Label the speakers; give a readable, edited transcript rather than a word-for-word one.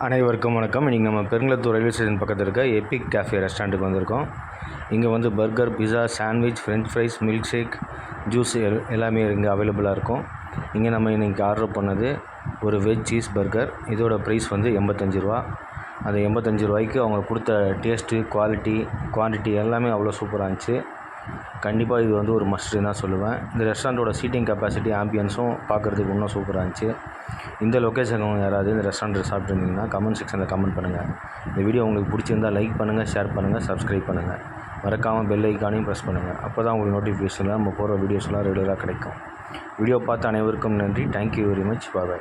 Speaker 1: அனைவருக்கும் வணக்கம். இன்றைக்கி நம்ம பெருங்குளத்தூர் ரயில்வே ஸ்டேஷன் பக்கத்தில் இருக்க எபிக் கேஃபே ரெஸ்டாரண்ட்டுக்கு வந்திருக்கோம். இங்கே வந்து burger, pizza, sandwich, French fries, milk shake, juice எல்லாமே இங்கே அவைலபிளாக இருக்கும். இங்கே நம்ம இன்றைக்கி ஆர்டர் பண்ணது ஒரு வெஜ் சீஸ் பர்கர். இதோட ப்ரைஸ் வந்து 85 ரூபா. அந்த 85 ரூபாய்க்கு அவங்க கொடுத்த டேஸ்ட்டு, குவான்டிட்டி எல்லாமே அவ்வளோ சூப்பராக இருந்துச்சு. கண்டிப்பாக இது வந்து ஒரு மஸ்ட்டுன்னு தான் சொல்லுவேன். இந்த ரெஸ்டாரண்ட்டோட சீட்டிங் கெப்பாசிட்டி, ஆம்பியன்ஸும் பார்க்குறதுக்கு இன்னும் சூப்பராக இருந்துச்சு. இந்த லொக்கேஷன் யாராவது இந்த ரெஸ்டாரண்ட்டில் சாப்பிட்ருந்தீங்கன்னா கமெண்ட் செக்ஷனில் கமெண்ட் பண்ணுங்கள். இந்த வீடியோ உங்களுக்கு பிடிச்சிருந்தால் லைக் பண்ணுங்கள், ஷேர் பண்ணுங்கள், சப்ஸ்கிரைப் பண்ணுங்கள். மறக்காமல் பெல் ஐக்கானையும் ப்ரெஸ் பண்ணுங்கள். அப்போ தான் உங்களுக்கு நோட்டிஃபிகேஷனில் நம்ம போகிற வீடியோஸ்லாம் ரெகுலராக கிடைக்கும். வீடியோ பார்த்த அனைவருக்கும் நன்றி. Thank you very much. பாய்.